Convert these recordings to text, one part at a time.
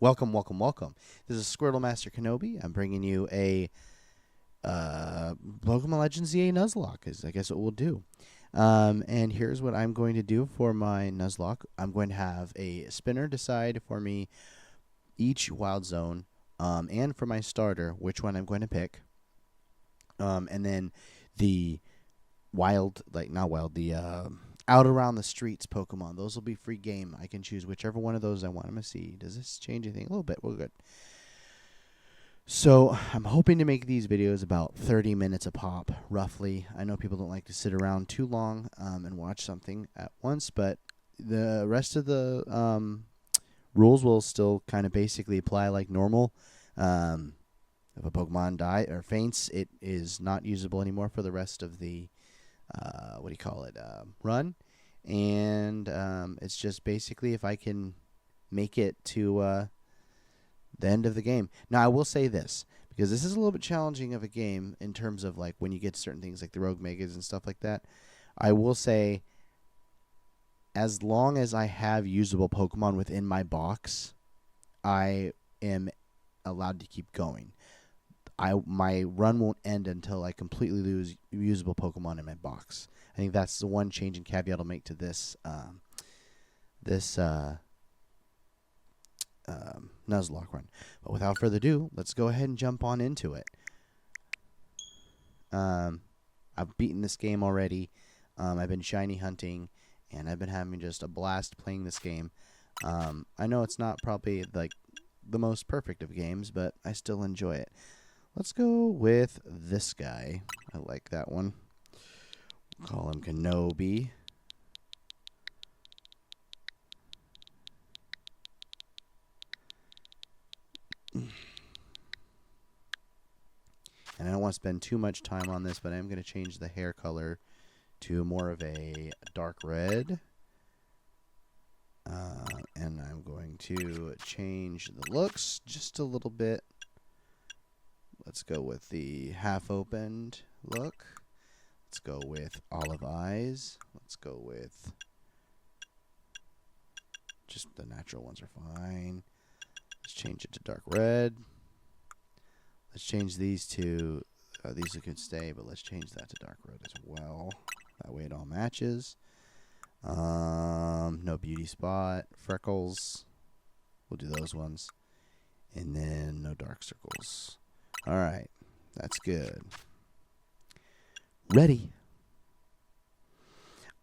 Welcome, welcome, welcome. This is Squirtle Master Kenobi. I'm bringing you a Pokemon Legends ZA Nuzlocke, is I guess what we'll do. And here's what I'm going to do for my Nuzlocke. I'm going to have a spinner decide for me each wild zone, and for my starter, which one I'm going to pick. And then the out around the streets Pokemon. Those will be free game. I can choose whichever one of those I want. I'm going to see. Does this change anything? A little bit. We're good. So I'm hoping to make these videos about 30 minutes a pop, roughly. I know people don't like to sit around too long and watch something at once, but the rest of the rules will still kind of basically apply like normal. If a Pokemon dies or faints, it is not usable anymore for the rest of the run. And it's just basically if I can make it to the end of the game. Now, I will say this, because this is a little bit challenging of a game in terms of like when you get to certain things like the Rogue Megas and stuff like that. I will say, as long as I have usable Pokemon within my box, I am allowed to keep going. My run won't end until I completely lose usable Pokemon in my box. I think that's the one change and caveat I'll make to this Nuzlocke run. But without further ado, let's go ahead and jump on into it. I've beaten this game already. I've been shiny hunting, and I've been having just a blast playing this game. I know it's not probably like the most perfect of games, but I still enjoy it. Let's go with this guy. I like that one. We'll call him Kenobi. And I don't want to spend too much time on this, but I am going to change the hair color to more of a dark red. And I'm going to change the looks just a little bit. Let's go with the half-opened look. Let's go with olive eyes. Let's go with just the natural ones are fine. Let's change it to dark red. Let's change these to, these could stay, but let's change that to dark red as well. That way it all matches. No beauty spot. Freckles. We'll do those ones. And then no dark circles. Alright. That's good. Ready.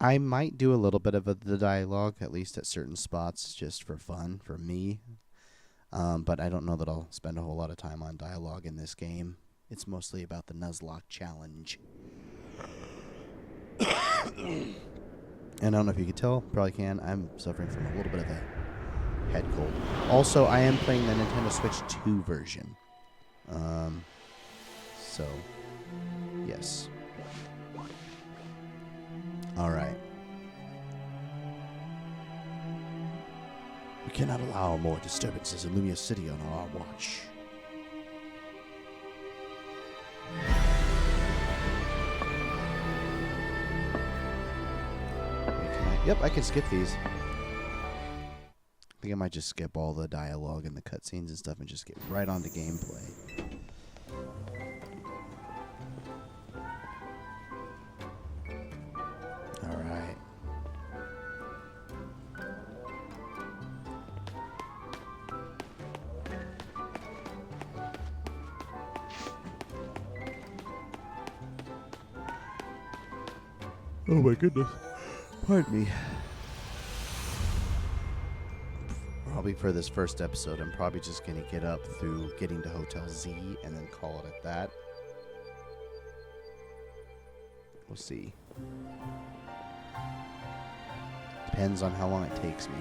I might do a little bit of the dialogue, at least at certain spots, just for fun, for me. But I don't know that I'll spend a whole lot of time on dialogue in this game. It's mostly about the Nuzlocke challenge. And I don't know if you can tell, probably can. I'm suffering from a little bit of a head cold. Also, I am playing the Nintendo Switch 2 version. So, yes. Alright. We cannot allow more disturbances in Lumia City on our watch. Yep, I can skip these. I think I might just skip all the dialogue and the cutscenes and stuff and just get right on to gameplay. Alright. Oh my goodness. Pardon me. Probably for this first episode, I'm probably just going to get up through getting to Hotel Z and then call it at that. We'll see. Depends on how long it takes me.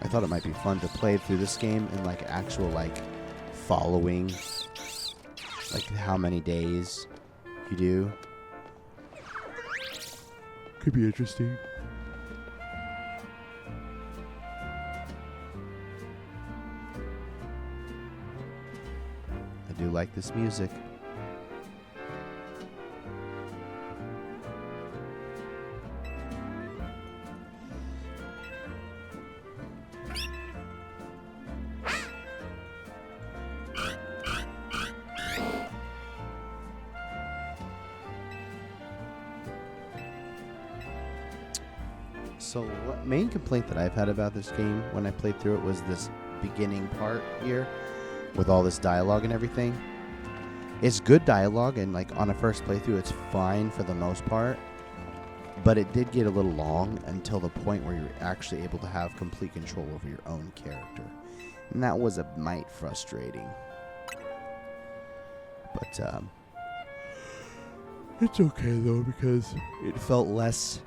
I thought it might be fun to play through this game in like actual like following, like how many days you do. Could be interesting. I do like this music. So what main complaint that I've had about this game when I played through it was this beginning part here with all this dialogue and everything. It's good dialogue, and like on a first playthrough it's fine for the most part, but it did get a little long until the point where you're actually able to have complete control over your own character, and that was a mite frustrating. But it's okay though, because it felt less,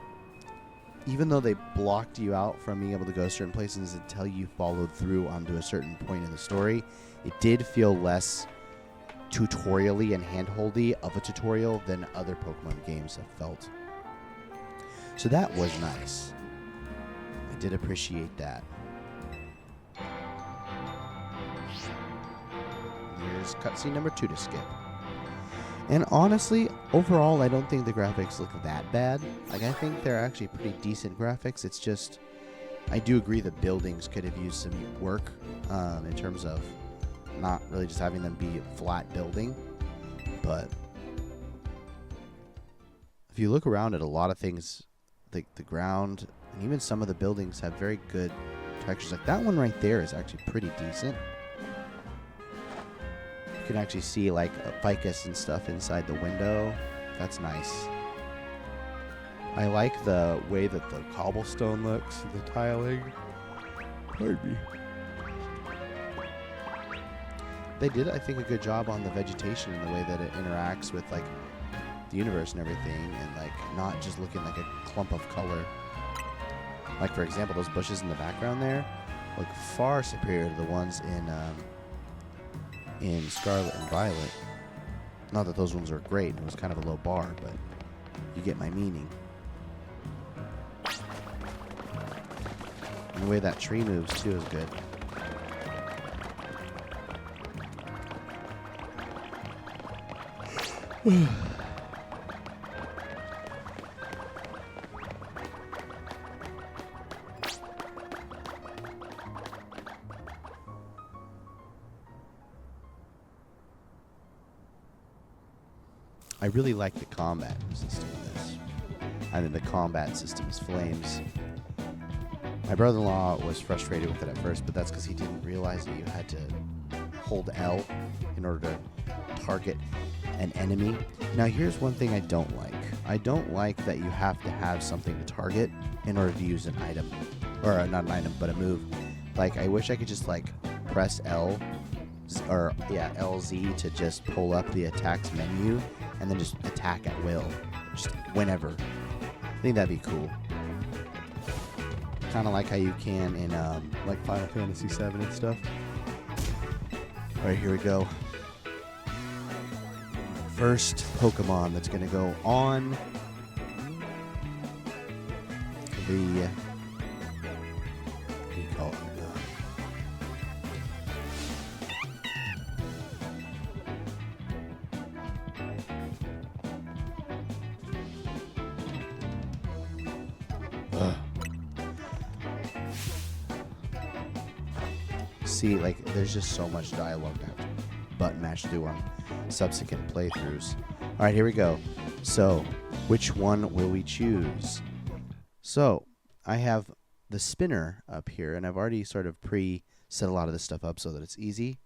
even though they blocked you out from being able to go certain places until you followed through onto a certain point in the story, it did feel less tutorially and handholdy of a tutorial than other Pokemon games have felt. So that was nice. I did appreciate that. Here's cutscene number 2 to skip. And honestly, overall, I don't think the graphics look that bad. Like, I think they're actually pretty decent graphics. It's just, I do agree the buildings could have used some work in terms of not really just having them be a flat building. But if you look around at a lot of things, the ground and even some of the buildings have very good textures. Like that one right there is actually pretty decent. You can actually see like a ficus and stuff inside the window. That's nice. I like the way that the cobblestone looks, the tiling. Pardon me. They did, I think, a good job on the vegetation and the way that it interacts with like the universe and everything, and like not just looking like a clump of color. Like for example, those bushes in the background there look far superior to the ones in Scarlet and Violet. Not that those ones are great, it was kind of a low bar, but you get my meaning. And the way that tree moves too is good. I really like the combat system of this. I mean, the combat system is flames. My brother-in-law was frustrated with it at first, but that's because he didn't realize that you had to hold L in order to target an enemy. Now, here's one thing I don't like. I don't like that you have to have something to target in order to use an item. Or not an item, but a move. Like, I wish I could just, like, press L, or, yeah, LZ to just pull up the attacks menu and then just attack at will. Just whenever. I think that'd be cool. Kind of like how you can in, like, Final Fantasy VII and stuff. Alright, here we go. First Pokemon that's going to go on the, what do you call it? See, like, there's just so much dialogue to have to button mash through on subsequent playthroughs. Alright, here we go. So, which one will we choose? So, I have the spinner up here, and I've already sort of pre-set a lot of this stuff up so that it's easy.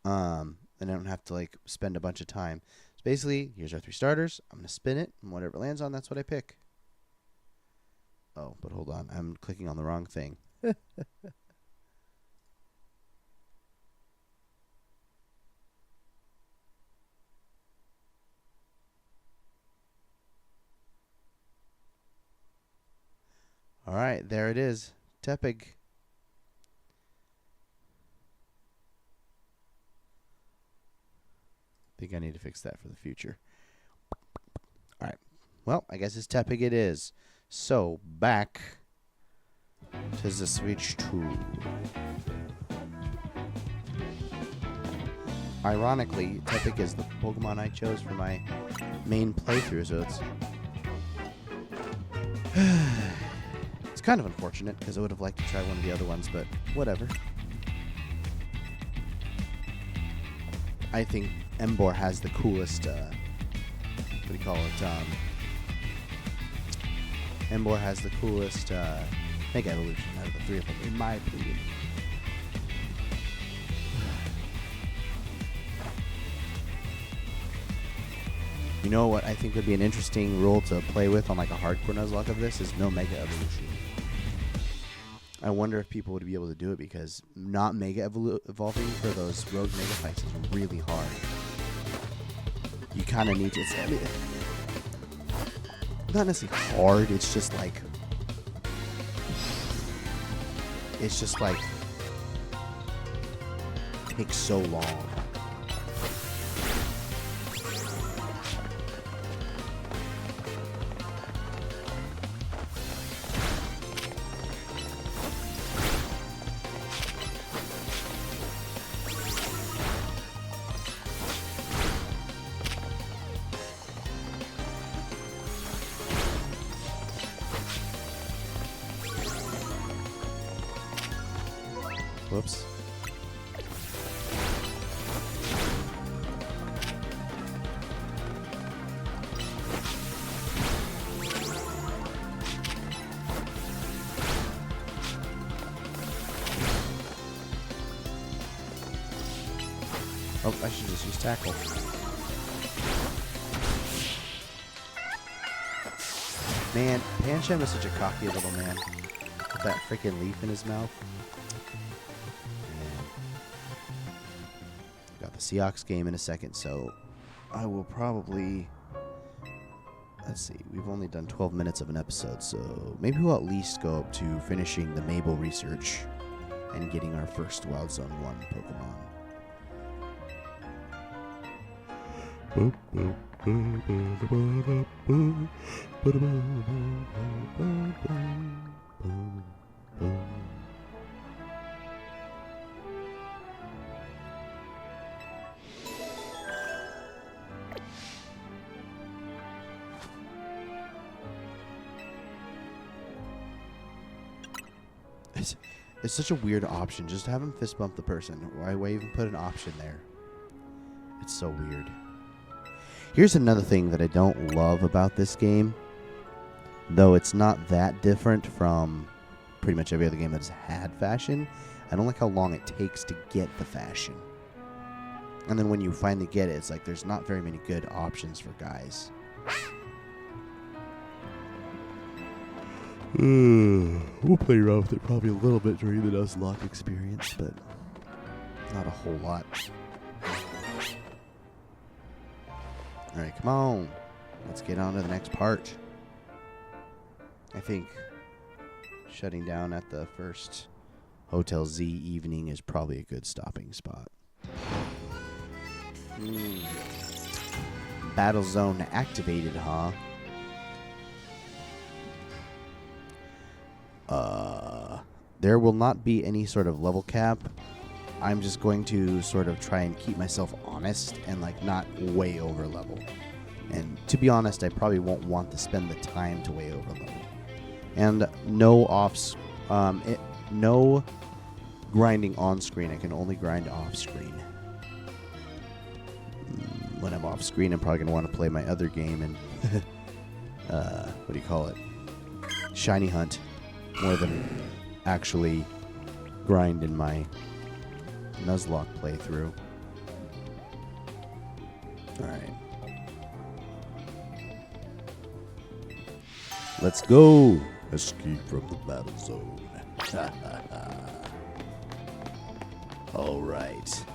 And I don't have to, like, spend a bunch of time. So basically, here's our 3 starters. I'm going to spin it, and whatever it lands on, that's what I pick. Oh, but hold on. I'm clicking on the wrong thing. All right, there it is. Tepig. Think I need to fix that for the future. All right. Well, I guess it's Tepig it is. So, back to the Switch 2. Ironically, Tepig is the Pokemon I chose for my main playthrough, so it's it's kind of unfortunate because I would have liked to try one of the other ones, but whatever. I think Emboar has the coolest, what do you call it, Embor has the coolest Mega Evolution out of the three of them, in my opinion. You know what I think would be an interesting rule to play with on like a hardcore Nuzlocke of this is no Mega Evolution. I wonder if people would be able to do it because not Mega evolving for those rogue Mega fights is really hard. You kind of need to. I mean, not necessarily hard. It's just like takes so long. Whoops. Oh, I should just use tackle. Man, Pancham is such a cocky little man. With that freaking leaf in his mouth. Got the Seahawks game in a second, so I will probably... Let's see, we've only done 12 minutes of an episode, so maybe we'll at least go up to finishing the Mabel research and getting our first Wild Zone 1 Pokemon. It's such a weird option. Just have him fist bump the person. Why even put an option there? It's so weird. Here's another thing that I don't love about this game, though it's not that different from pretty much every other game that's had fashion. I don't like how long it takes to get the fashion. And then when you finally get it, it's like there's not very many good options for guys. We'll play around with it probably a little bit during the Nuzlocke experience, but not a whole lot. Alright, come on. Let's get on to the next part. I think shutting down at the first Hotel Z evening is probably a good stopping spot. Battle zone activated, huh? There will not be any sort of level cap. I'm just going to sort of try and keep myself honest and like not way over level. And to be honest, I probably won't want to spend the time to way over level. And no no grinding on screen. I can only grind off screen. When I'm off screen, I'm probably gonna want to play my other game and what do you call it? Shiny hunt more than actually grind in my Nuzlocke playthrough. Alright. Let's go! Escape from the battle zone. Alright.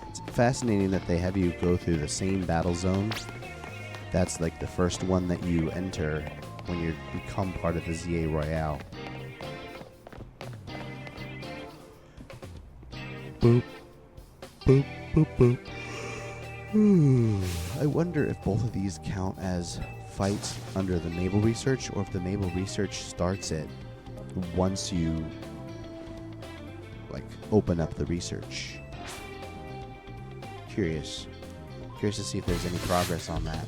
It's fascinating that they have you go through the same battle zone. That's like the first one that you enter when you become part of the ZA Royale. Boop, boop, boop, boop. I wonder if both of these count as fights under the Mabel research, or if the Mabel research starts it once you like open up the research. Curious to see if there's any progress on that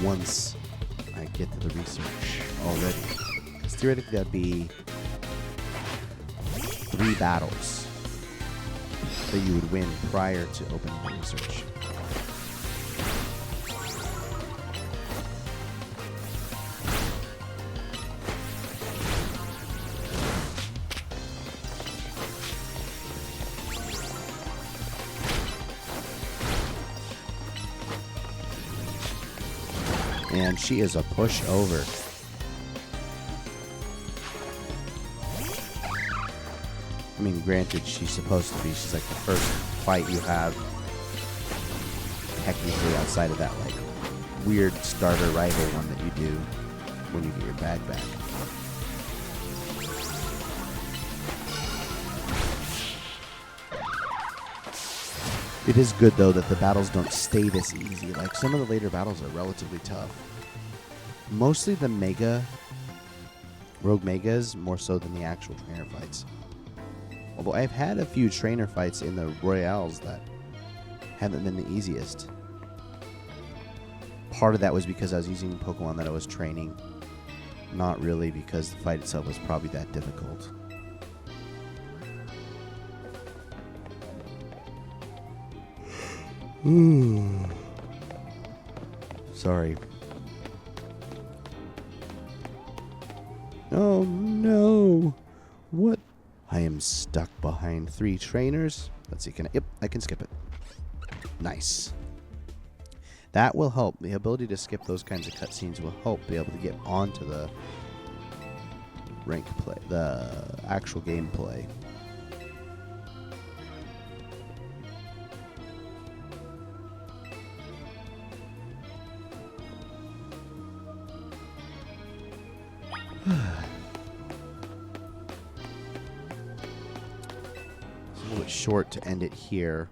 once I get to the research already. Because theoretically that'd be 3 battles that you would win prior to opening the research. And she is a pushover. I mean, granted, she's supposed to be. She's like the first fight you have, technically, outside of that like weird starter rival one that you do when you get your bag back. It is good, though, that the battles don't stay this easy. Like, some of the later battles are relatively tough. Mostly the Rogue Megas, more so than the actual trainer fights. Although I've had a few trainer fights in the Royales that haven't been the easiest. Part of that was because I was using Pokemon that I was training. Not really because the fight itself was probably that difficult. Sorry. Oh no! What? I am stuck behind 3 trainers. Let's see, yep, I can skip it. Nice. That will help. The ability to skip those kinds of cutscenes will help be able to get onto the rank play, the actual gameplay. It's a little bit short to end it here,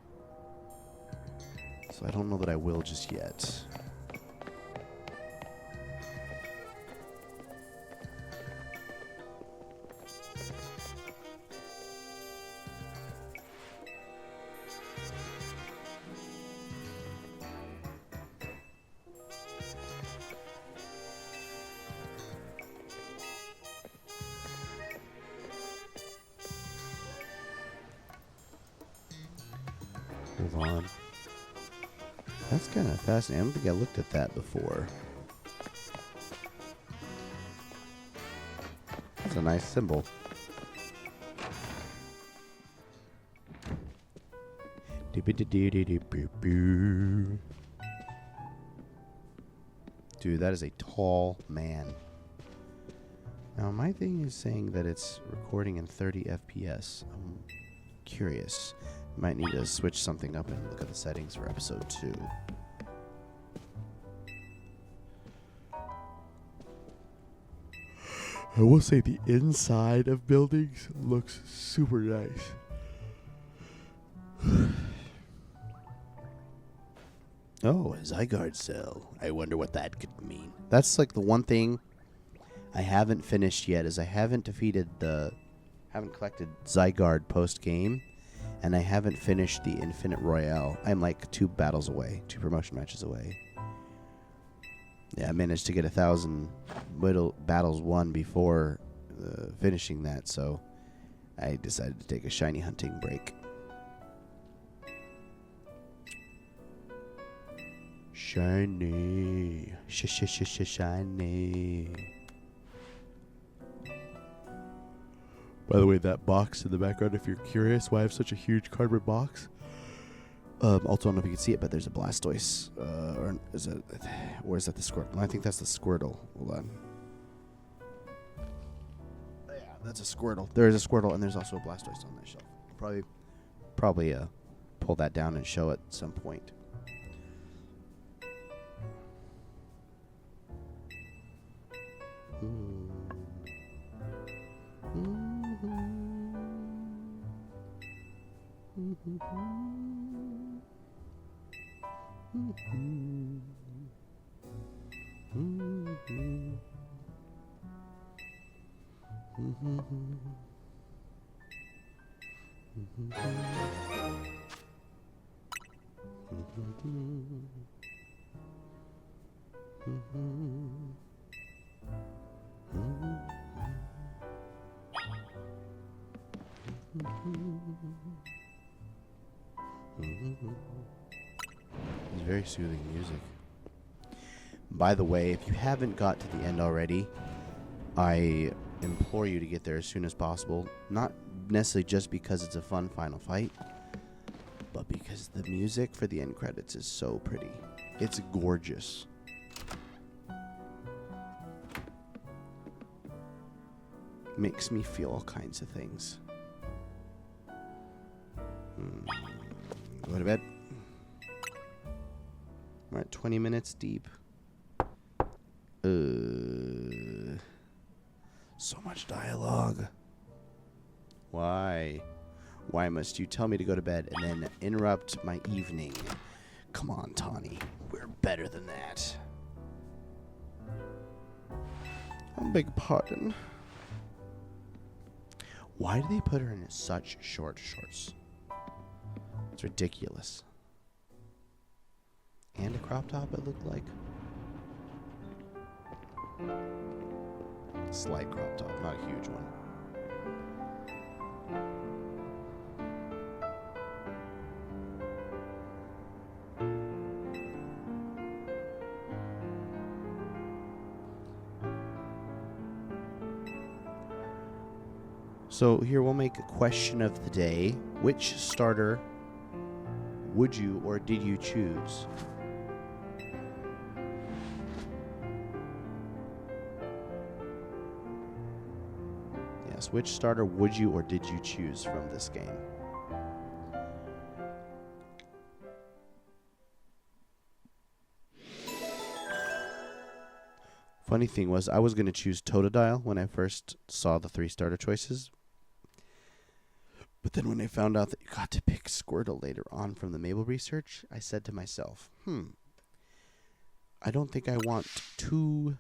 so I don't know that I will just yet. Hold on. That's kind of fascinating. I don't think I looked at that before. That's a nice symbol. Dude, that is a tall man. Now, my thing is saying that it's recording in 30 FPS. I'm curious. Might need to switch something up and look at the settings for episode 2. I will say the inside of buildings looks super nice. Oh, a Zygarde cell. I wonder what that could mean. That's like the one thing I haven't finished yet is I haven't collected Zygarde post-game. And I haven't finished the Infinite Royale. I'm like 2 battles away, 2 promotion matches away. Yeah, I managed to get 1,000 battles won before finishing that, so I decided to take a shiny hunting break. Shiny. Shiny. By the way, that box in the background, if you're curious why I have such a huge cardboard box. Also, I don't know if you can see it, but there's a Blastoise. Or is that the Squirtle? I think that's the Squirtle. Hold on. Yeah, that's a Squirtle. There is a Squirtle, and there's also a Blastoise on that shelf. Probably pull that down and show it at some point. It's very soothing music. By the way, if you haven't got to the end already, I implore you to get there as soon as possible. Not necessarily just because it's a fun final fight, but because the music for the end credits is so pretty. It's gorgeous. makes me feel all kinds of things. Go to bed. We're at 20 minutes deep. So much dialogue. Why? Why must you tell me to go to bed and then interrupt my evening? Come on, Tawny. We're better than that. I beg pardon. Why do they put her in such short shorts? It's ridiculous. And a crop top, it looked like. Slight crop top, not a huge one. So here we'll make a question of the day. Which starter would you or did you choose? Yes, which starter would you or did you choose from this game? Funny thing was, I was going to choose Totodile when I first saw the 3 starter choices. But then when I found out that you got to pick Squirtle later on from the Mabel research, I said to myself, I don't think I want 2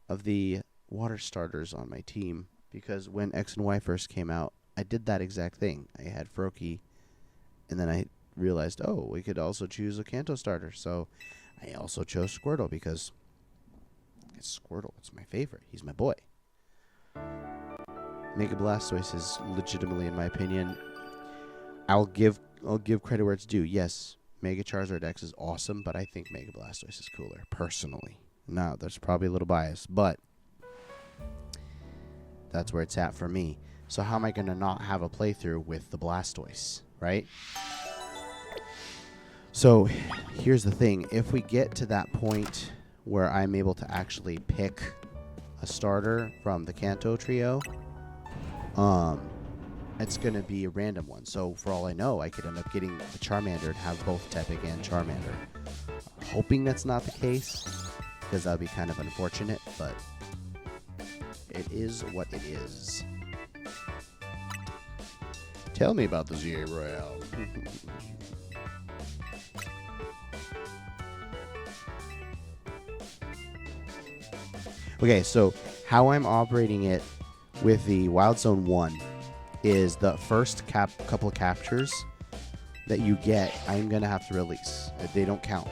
of the water starters on my team, because when X and Y first came out, I did that exact thing. I had Froakie, and then I realized, oh, we could also choose a Kanto starter. So I also chose Squirtle because it's Squirtle. It's my favorite. He's my boy. Mega Blastoise is legitimately, in my opinion, I'll give credit where it's due. Yes, Mega Charizard X is awesome, but I think Mega Blastoise is cooler, personally. Now, there's probably a little bias, but that's where it's at for me. So how am I going to not have a playthrough with the Blastoise, right? So here's the thing. If we get to that point where I'm able to actually pick a starter from the Kanto trio, it's going to be a random one. So for all I know, I could end up getting the Charmander and have both Tepig and Charmander. Hoping that's not the case, because that would be kind of unfortunate, but it is what it is. Tell me about the ZA Royale. Okay, so how I'm operating it with the Wild Zone 1 is the first couple of captures that you get, I'm going to have to release. They don't count.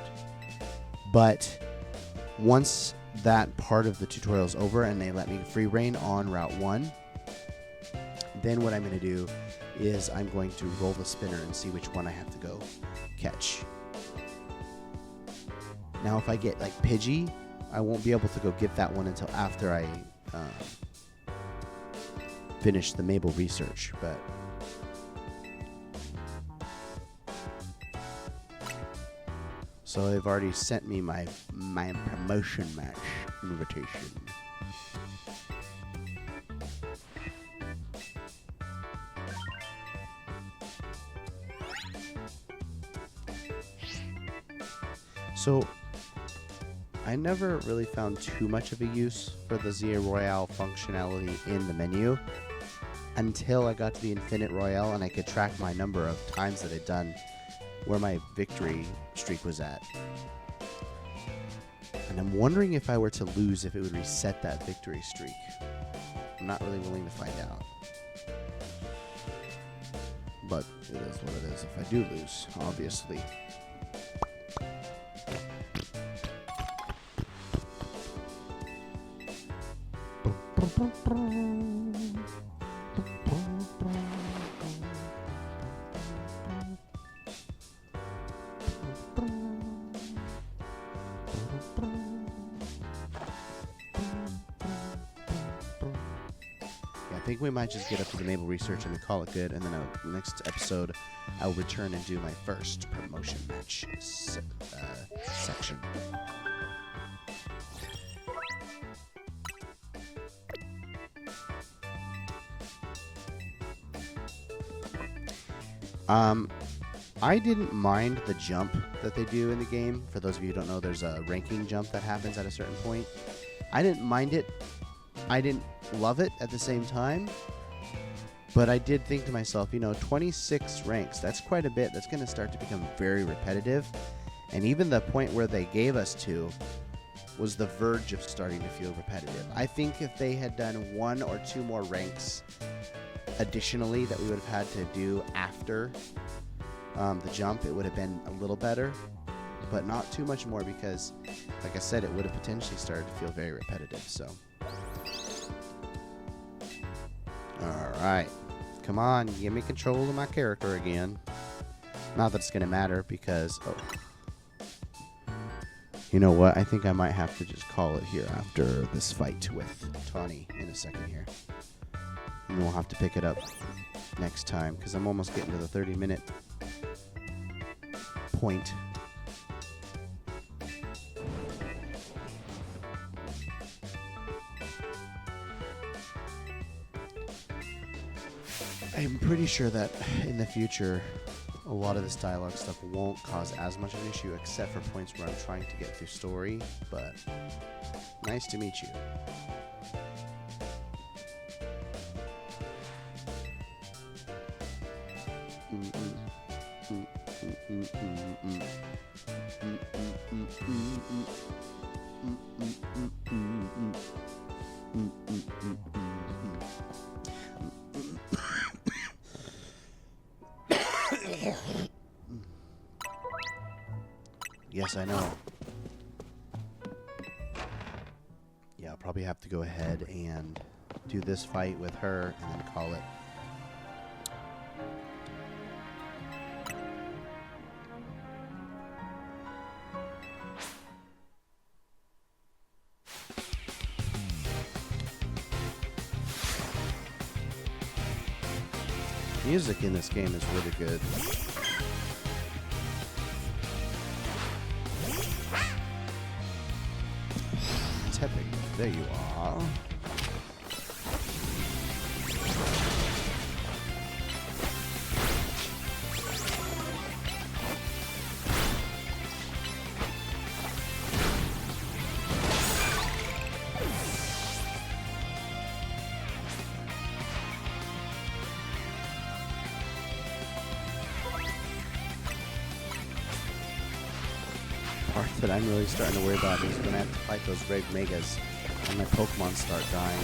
But once that part of the tutorial is over and they let me free reign on Route 1, then what I'm going to do is I'm going to roll the spinner and see which one I have to go catch. Now, if I get like Pidgey, I won't be able to go get that one until after I finish the Mabel research, but so they've already sent me my promotion match invitation. So I never really found too much of a use for the ZA Royale functionality in the menu until I got to the Infinite Royale and I could track my number of times that I'd done where my victory streak was at. And I'm wondering if I were to lose, if it would reset that victory streak. I'm not really willing to find out. But it is what it is if I do lose, obviously. I think we might just get up to the Mabel research and call it good, and then the next episode I'll return and do my first promotion match section. I didn't mind the jump that they do in the game. For those of you who don't know, there's a ranking jump that happens at a certain point. I didn't mind it. I didn't love it at the same time. But I did think to myself, 26 ranks, that's quite a bit. That's going to start to become very repetitive. And even the point where they gave us to was the verge of starting to feel repetitive. I think if they had done 1 or 2 more ranks additionally that we would have had to do after the jump, it would have been a little better, but not too much more because, like I said, it would have potentially started to feel very repetitive. So, all right, come on, give me control of my character again. Not that it's gonna matter because, you know what? I think I might have to just call it here after this fight with Tawny in a second here, and we'll have to pick it up next time because I'm almost getting to the 30-minute point. I'm pretty sure that in the future a lot of this dialogue stuff won't cause as much of an issue except for points where I'm trying to get through story, but nice to meet you. Yes, I know. Yeah, I'll probably have to go ahead and do this fight with her and then call it. Music in this game is really good. Tepping, there you are. Part that I'm really starting to worry about is when I have to fight those Great Megas and my Pokemon start dying.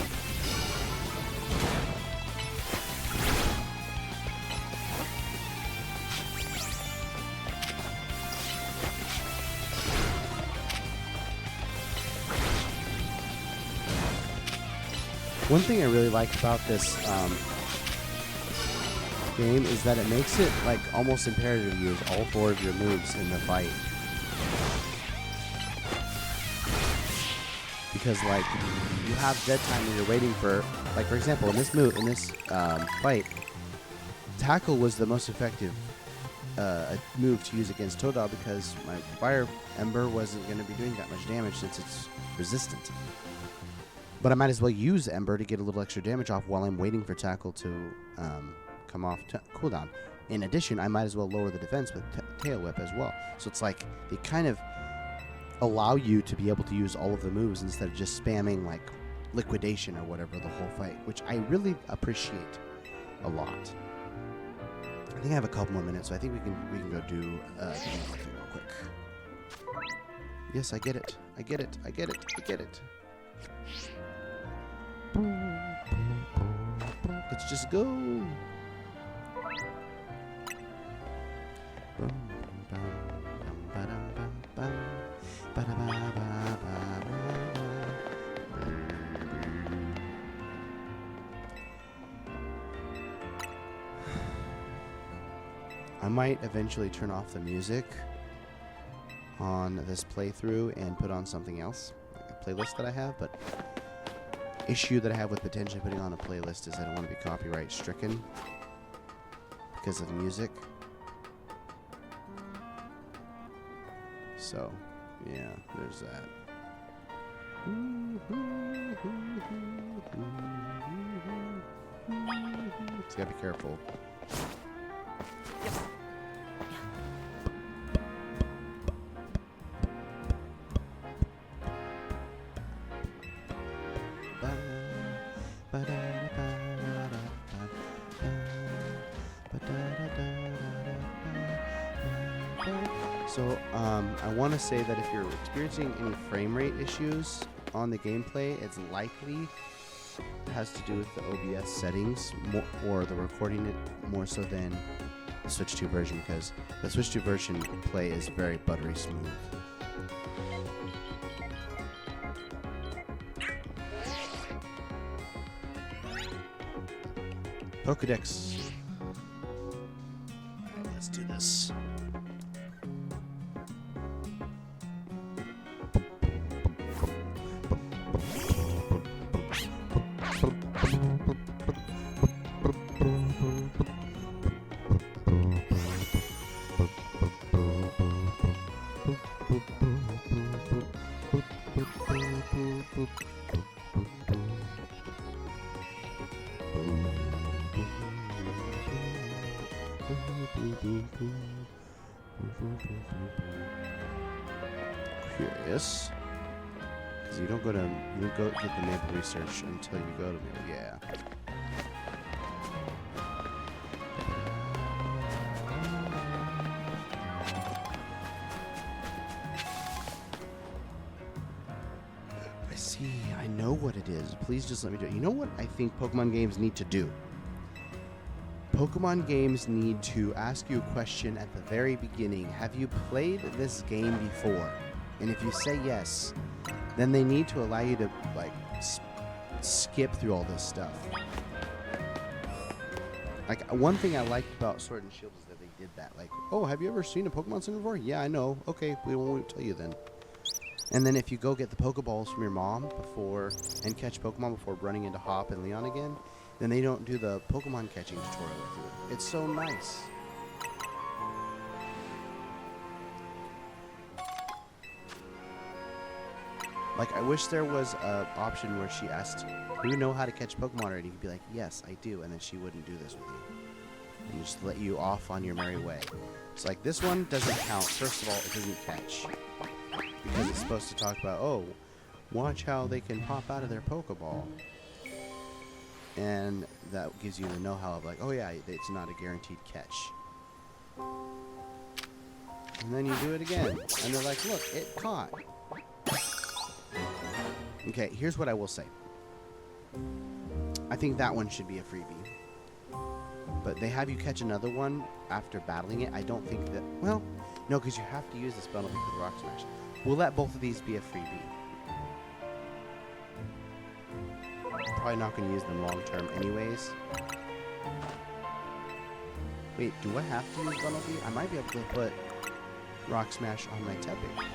One thing I really like about this game is that it makes it like almost imperative to use all 4 of your moves in the fight. Because like you have dead time when you're waiting for, like for example, in this fight, Tackle was the most effective move to use against Totodile because my Fire Ember wasn't going to be doing that much damage since it's resistant. But I might as well use Ember to get a little extra damage off while I'm waiting for Tackle to come off cooldown. In addition, I might as well lower the defense with Tail Whip as well. So it's like they kind of allow you to be able to use all of the moves instead of just spamming like liquidation or whatever the whole fight, which I really appreciate a lot. I think I have a couple more minutes, so I think we can go do the thing real quick. Yes, I get it. I get it. I get it. I get it. Let's just go. I might eventually turn off the music on this playthrough and put on something else, like a playlist that I have, but issue that I have with potentially putting on a playlist is I don't want to be copyright stricken because of the music. So, yeah, there's that. Just gotta be careful. So, I want to say that if you're experiencing any frame rate issues on the gameplay, it's likely has to do with the OBS settings or the recording it more so than the Switch 2 version, because the Switch 2 version play is very buttery smooth. Pokedex. Alright, let's do this. Curious, because you don't get the Maple Research until you go to Maple. Yeah. I see. I know what it is. Please just let me do it. You know what I think Pokemon games need to do? Pokemon games need to ask you a question at the very beginning. Have you played this game before? And if you say yes, then they need to allow you to like skip through all this stuff. Like, one thing I liked about Sword and Shield is that they did that. Like, oh, have you ever seen a Pokemon Center before? Yeah, I know. Okay, we won't tell you then. And then if you go get the Pokeballs from your mom and catch Pokemon before running into Hop and Leon again, then they don't do the Pokemon catching tutorial with you. It's so nice. Like, I wish there was an option where she asked, do you know how to catch Pokemon already? You'd be like, yes, I do. And then she wouldn't do this with you. And just let you off on your merry way. It's like, this one doesn't count. First of all, it doesn't catch. Because it's supposed to talk about, oh, watch how they can pop out of their Pokeball. And that gives you the know-how of like, oh yeah, it's not a guaranteed catch. And then you do it again. And they're like, look, it caught. Okay, here's what I will say. I think that one should be a freebie. But they have you catch another one after battling it. I don't think that... Well, no, because you have to use this bundle because of the Rock Smash. We'll let both of these be a freebie. Probably not going to use them long term anyways. Wait, do I have to use Bundle B? I might be able to put Rock Smash on my Tepig.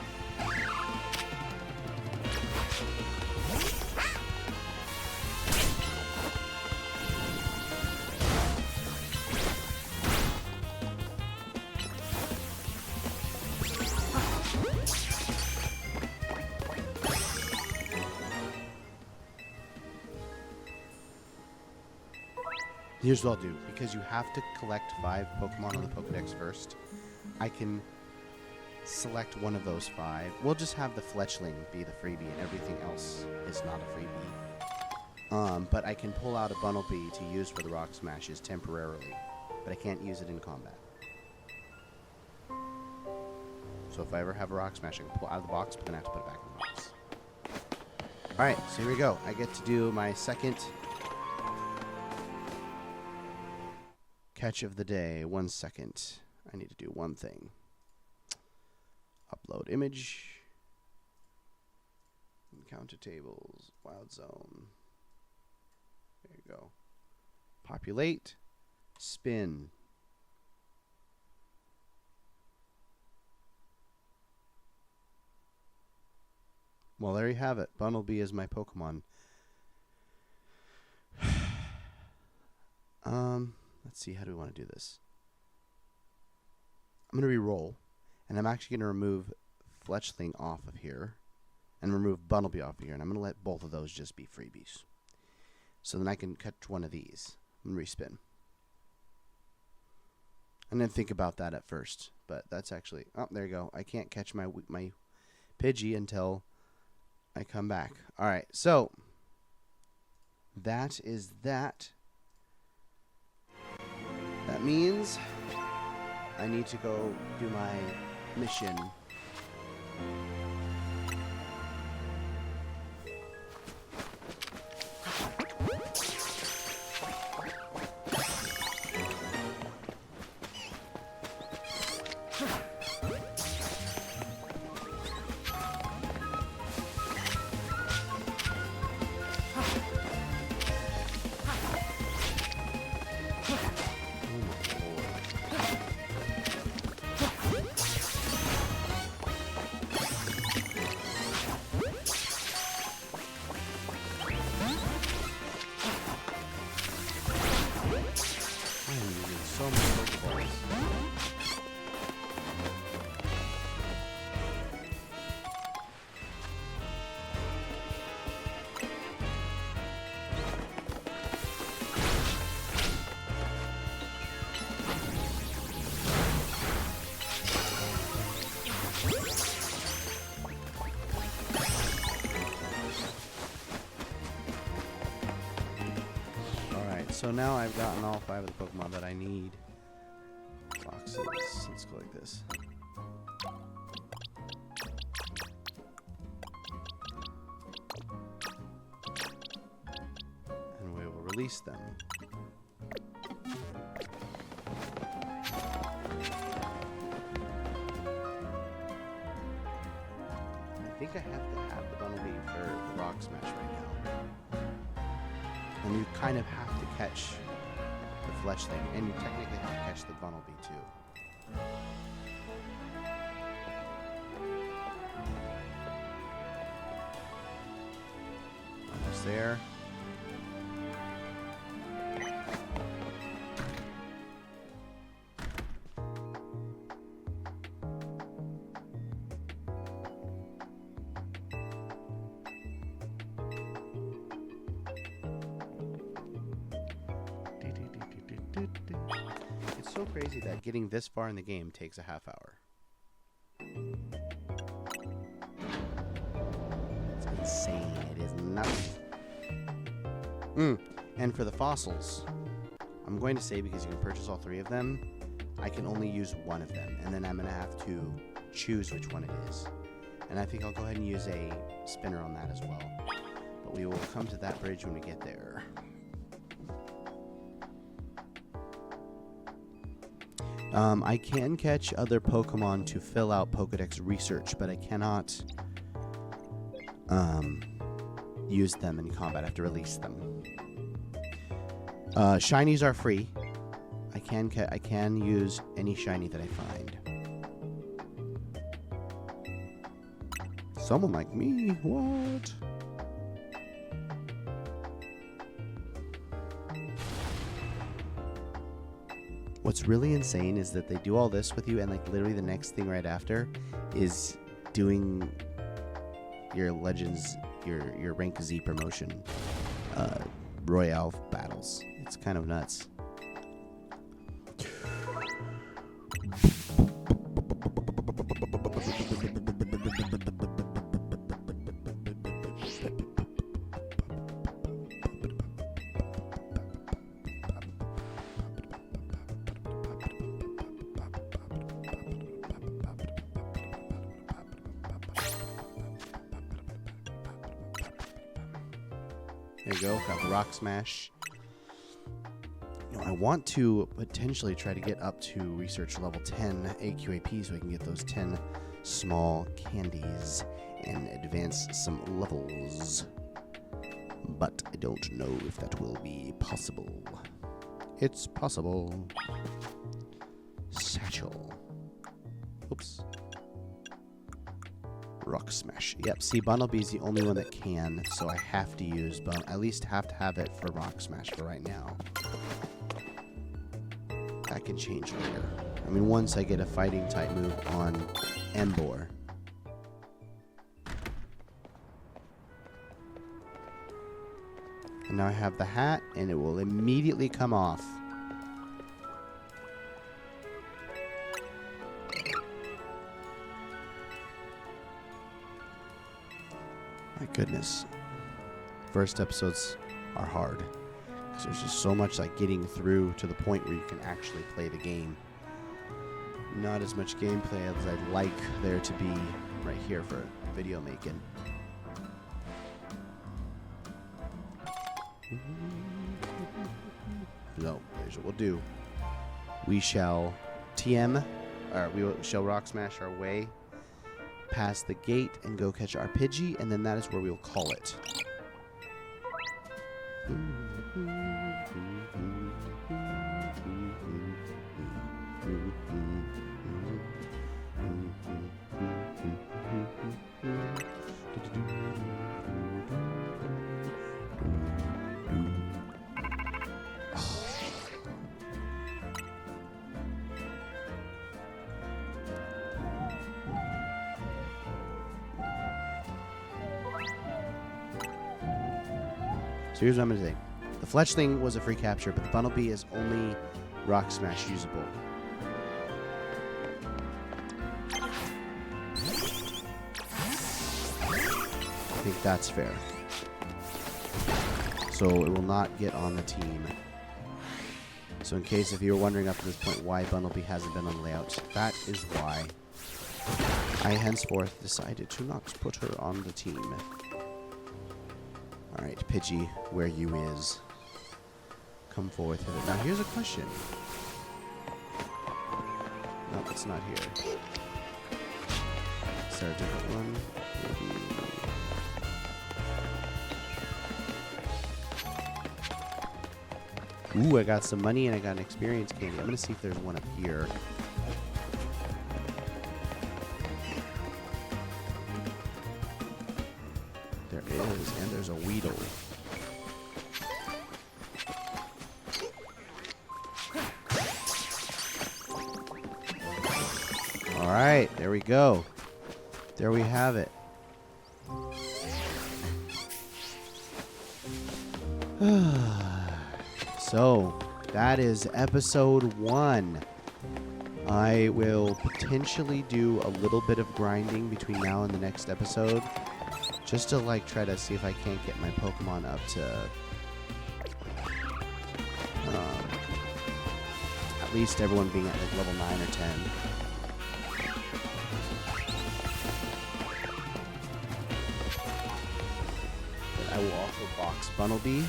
Here's what I'll do. Because you have to collect 5 Pokemon on the Pokedex first, I can select one of those 5. We'll just have the Fletchling be the freebie and everything else is not a freebie. But I can pull out a Bundle B to use for the Rock Smashes temporarily. But I can't use it in combat. So if I ever have a Rock Smash, I can pull it out of the box, but then I have to put it back in the box. Alright, so here we go. I get to do my second... catch of the day. 1 second. I need to do one thing. Upload image. Encounter tables. Wild zone. There you go. Populate. Spin. Well, there you have it. Bundle B is my Pokemon. Let's see, how do we want to do this? I'm going to re-roll, and I'm actually going to remove Fletchling off of here, and remove Bundle B off of here, and I'm going to let both of those just be freebies. So then I can catch one of these and respin. And then think about that at first, but that's actually... Oh, there you go. I can't catch my Pidgey until I come back. Alright, so... that is that. That means I need to go do my mission. So many Pokeballs. Alright, so now I've gotten all 5 of the Pokemon that I need. Boxes. Let's go like this. And we will release them. I think I have to have the Bumblebee for the Rock Smash right now. And you kind of have to catch the Fletch thing, and you technically have to catch the Bumblebee too. Almost there. It's so crazy that getting this far in the game takes a half hour. It's insane. It is nuts. And for the fossils, I'm going to say, because you can purchase all 3 of them, I can only use 1 of them, and then I'm going to have to choose which one it is. And I think I'll go ahead and use a spinner on that as well. But we will come to that bridge when we get there. I can catch other Pokemon to fill out Pokedex research, but I cannot use them in combat. I have to release them. Shinies are free. I can use any shiny that I find. Someone like me? What? What's really insane is that they do all this with you, and like literally the next thing right after is doing your Legends, your rank Z promotion, Royale battles. It's kind of nuts. There you go, got the Rock Smash. You know, I want to potentially try to get up to research level 10 AQAP so I can get those 10 small candies and advance some levels. But I don't know if that will be possible. It's possible. Satchel. Oops. Rock Smash. Yep, see, Bunnelby's the only one that can, so I have to use, but at least have to have it for Rock Smash for right now. That can change later. I mean, once I get a fighting type move on Embor. And now I have the hat, and it will immediately come off. My goodness. First episode's are hard. Because there's just so much like getting through to the point where you can actually play the game. Not as much gameplay as I'd like there to be right here for video making. No, here's what we'll do. We shall TM, or we shall rock smash our way past the gate and go catch our Pidgey, and then that is where we'll call it. So here's what I'm going to say. The Fletchling was a free capture, but the Bunnelby is only Rock Smash usable. I think that's fair. So it will not get on the team. So in case if you were wondering up to this point why Bunnelby hasn't been on the layout, that is why I henceforth decided to not put her on the team. Alright, Pidgey, where you is. Come forth with it. Now here's a question. No, it's not here. Is there a different one? Maybe. Ooh, I got some money and I got an experience candy. I'm gonna see if there's one up here. There is, and there's a Weedle. Alright, there we go. There we have it. So, that is episode 1. I will potentially do a little bit of grinding between now and the next episode. Just to like try to see if I can't get my Pokemon up to at least everyone being at like level 9 or 10. But I will also box Bunnelby.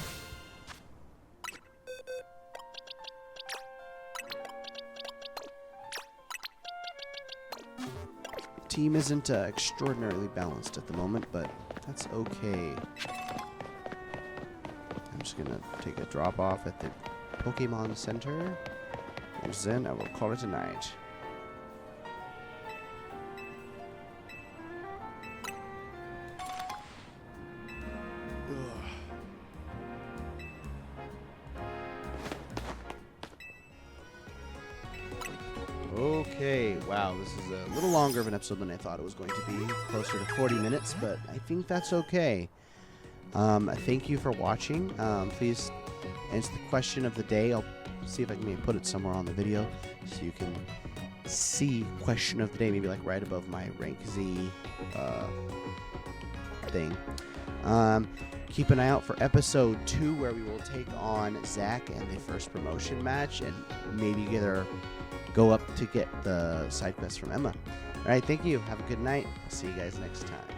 Team isn't extraordinarily balanced at the moment, but that's okay. I'm just gonna take a drop off at the Pokemon Center, and then I will call it a night. Okay, wow, this is a little longer of an episode than I thought it was going to be, closer to 40 minutes, but I think that's okay. Thank you for watching. Please answer the question of the day. I'll see if I can maybe put it somewhere on the video so you can see question of the day, maybe like right above my rank Z thing. Keep an eye out for episode 2 where we will take on Zach and the first promotion match and maybe go up to get the side quest from Emma. Alright, thank you. Have a good night. I'll see you guys next time.